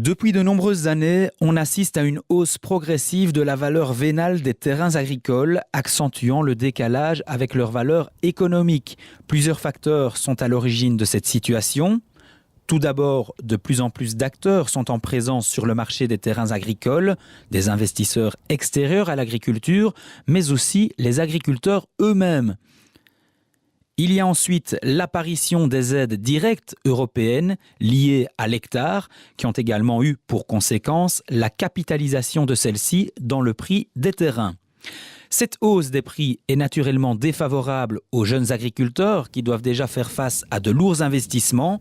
Depuis de nombreuses années, on assiste à une hausse progressive de la valeur vénale des terrains agricoles, accentuant le décalage avec leur valeur économique. Plusieurs facteurs sont à l'origine de cette situation. Tout d'abord, de plus en plus d'acteurs sont en présence sur le marché des terrains agricoles, des investisseurs extérieurs à l'agriculture, mais aussi les agriculteurs eux-mêmes. Il y a ensuite l'apparition des aides directes européennes liées à l'hectare, qui ont également eu pour conséquence la capitalisation de celles-ci dans le prix des terrains. Cette hausse des prix est naturellement défavorable aux jeunes agriculteurs qui doivent déjà faire face à de lourds investissements.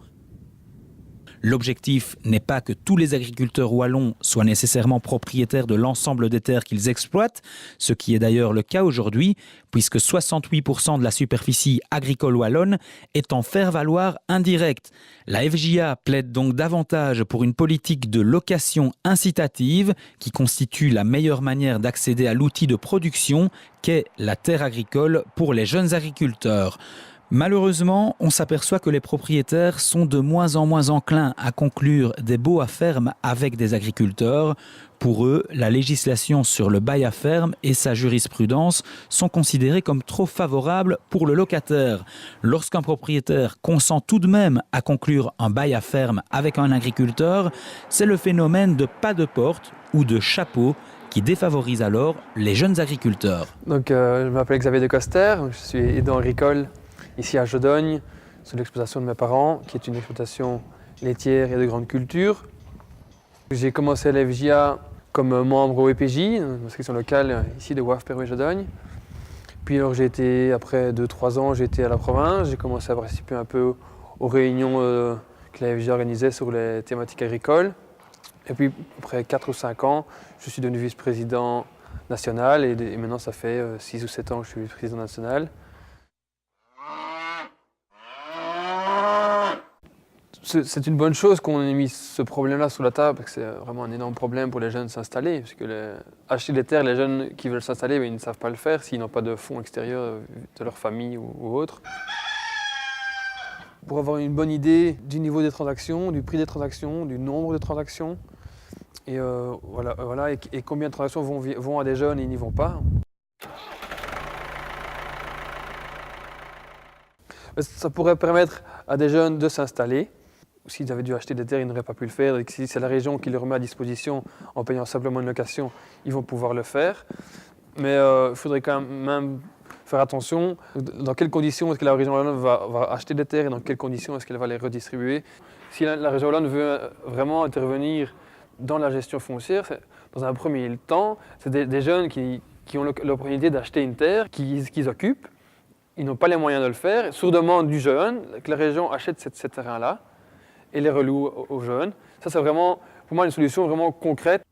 L'objectif n'est pas que tous les agriculteurs wallons soient nécessairement propriétaires de l'ensemble des terres qu'ils exploitent, ce qui est d'ailleurs le cas aujourd'hui, puisque 68% de la superficie agricole wallonne est en faire-valoir indirect. La FJA plaide donc davantage pour une politique de location incitative qui constitue la meilleure manière d'accéder à l'outil de production qu'est la terre agricole pour les jeunes agriculteurs. Malheureusement, on s'aperçoit que les propriétaires sont de moins en moins enclins à conclure des baux à ferme avec des agriculteurs. Pour eux, la législation sur le bail à ferme et sa jurisprudence sont considérées comme trop favorables pour le locataire. Lorsqu'un propriétaire consent tout de même à conclure un bail à ferme avec un agriculteur, c'est le phénomène de pas de porte ou de chapeau qui défavorise alors les jeunes agriculteurs. Donc, je m'appelle Xavier de Coster, je suis aidant agricole ici à Jodogne, sur l'exploitation de mes parents, qui est une exploitation laitière et de grande culture. J'ai commencé à la FJA comme membre au EPJ, la section locale ici de Wavre et Jodogne. Puis alors après 2-3 ans, j'ai été à la province, j'ai commencé à participer un peu aux réunions que la FJA organisait sur les thématiques agricoles. Et puis après 4 ou 5 ans, je suis devenu vice-président national et maintenant ça fait 6 ou 7 ans que je suis vice-président national. C'est une bonne chose qu'on ait mis ce problème-là sous la table, parce que c'est vraiment un énorme problème pour les jeunes de s'installer. Parce que acheter des terres, les jeunes qui veulent s'installer, ils ne savent pas le faire s'ils n'ont pas de fonds extérieurs de leur famille ou autre. Pour avoir une bonne idée du niveau des transactions, du prix des transactions, du nombre de transactions, et et combien de transactions vont à des jeunes et n'y vont pas. Ça pourrait permettre à des jeunes de s'installer. S'ils avaient dû acheter des terres, ils n'auraient pas pu le faire. Et si c'est la région qui les remet à disposition en payant simplement une location, ils vont pouvoir le faire. Mais il faudrait quand même faire attention dans quelles conditions est-ce que la région wallonne va acheter des terres et dans quelles conditions est-ce qu'elle va les redistribuer. Si la région wallonne veut vraiment intervenir dans la gestion foncière, dans un premier temps, c'est des jeunes qui ont l'opportunité d'acheter une terre, qu'ils occupent. Ils n'ont pas les moyens de le faire. Sur demande du jeune, que la région achète ces terrains-là et les reloue aux jeunes. Ça, c'est vraiment, pour moi, une solution vraiment concrète.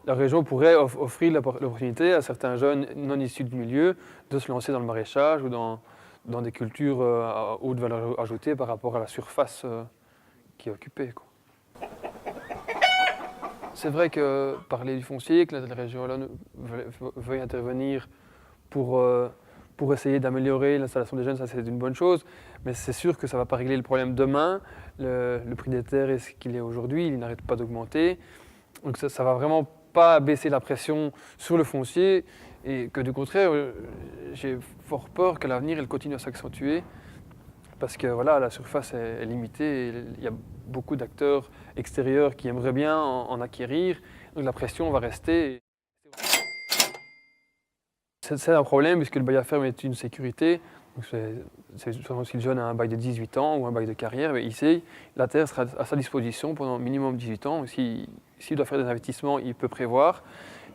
La région pourrait offrir l'opportunité à certains jeunes non issus du milieu de se lancer dans le maraîchage ou dans des cultures à haute valeur ajoutée par rapport à la surface qui est occupée, quoi. C'est vrai que parler du foncier, que la région wallonne veuille intervenir pour essayer d'améliorer l'installation des jeunes, ça c'est une bonne chose, mais c'est sûr que ça ne va pas régler le problème demain. Le prix des terres est ce qu'il est aujourd'hui, il n'arrête pas d'augmenter. Donc ça ne va vraiment pas baisser la pression sur le foncier et que du contraire, j'ai fort peur qu'à l'avenir, elle continue à s'accentuer parce que voilà, la surface est limitée et il y a beaucoup d'acteurs extérieurs qui aimeraient bien en acquérir, donc la pression va rester. C'est un problème puisque le bail à ferme est une sécurité. Si le jeune a un bail de 18 ans ou un bail de carrière, mais ici, la terre sera à sa disposition pendant minimum 18 ans. S'il doit faire des investissements, il peut prévoir.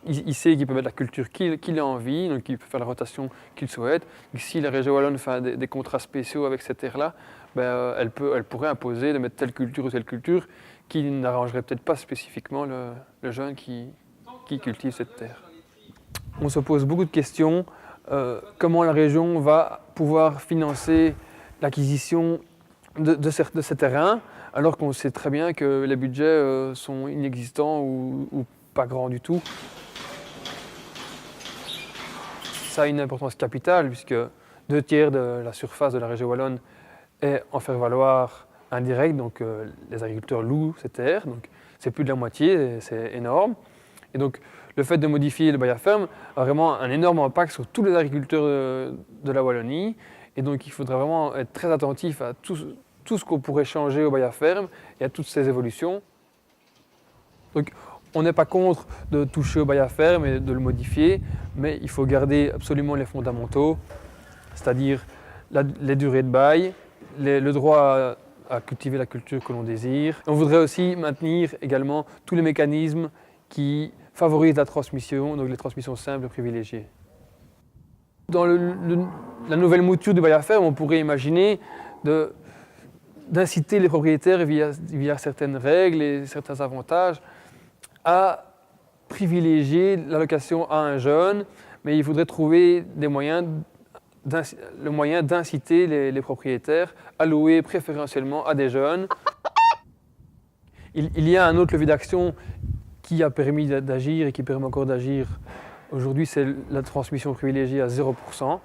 Il sait qu'il peut mettre la culture qu'il a envie, donc il peut faire la rotation qu'il souhaite. Si la région wallonne fait des contrats spéciaux avec cette terre-là, elle pourrait imposer de mettre telle culture ou telle culture qui n'arrangerait peut-être pas spécifiquement le jeune qui cultive cette terre. On se pose beaucoup de questions. Comment la région va pouvoir financer l'acquisition de ces terrains, alors qu'on sait très bien que les budgets sont inexistants ou pas grands du tout. Ça a une importance capitale, puisque 2/3 de la surface de la région wallonne est en faire-valoir indirect, donc les agriculteurs louent ces terres. Donc, c'est plus de la moitié, c'est énorme. Et donc, le fait de modifier le BioFerm a vraiment un énorme impact sur tous les agriculteurs de la Wallonie. Et donc, il faudra vraiment être très attentif à tout ce qu'on pourrait changer au BioFerm et à toutes ces évolutions. Donc, on n'est pas contre de toucher au BioFerm et de le modifier, mais il faut garder absolument les fondamentaux, c'est-à-dire les durées de bail, le droit à cultiver la culture que l'on désire. On voudrait aussi maintenir également tous les mécanismes qui favorisent la transmission, donc les transmissions simples et privilégiées. Dans la nouvelle mouture du BioFerm, on pourrait imaginer d'inciter les propriétaires via certaines règles et certains avantages à privilégier l'allocation à un jeune, mais il faudrait trouver le moyen d'inciter les propriétaires à louer préférentiellement à des jeunes. Il y a un autre levier d'action qui a permis d'agir et qui permet encore d'agir aujourd'hui, c'est la transmission privilégiée à 0%.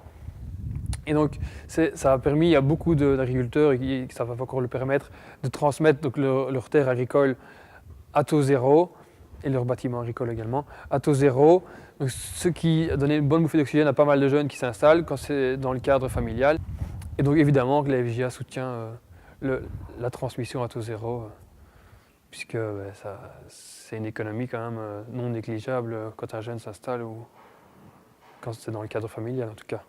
Et donc, ça a permis à beaucoup d'agriculteurs, et ça va encore le permettre, de transmettre donc, leurs terres agricoles à taux zéro, et leurs bâtiments agricoles également, à taux zéro. Donc, ce qui a donné une bonne bouffée d'oxygène à pas mal de jeunes qui s'installent quand c'est dans le cadre familial. Et donc, évidemment, que la FJA soutient la transmission à taux zéro, puisque c'est une économie quand même non négligeable quand un jeune s'installe ou quand c'est dans le cadre familial en tout cas.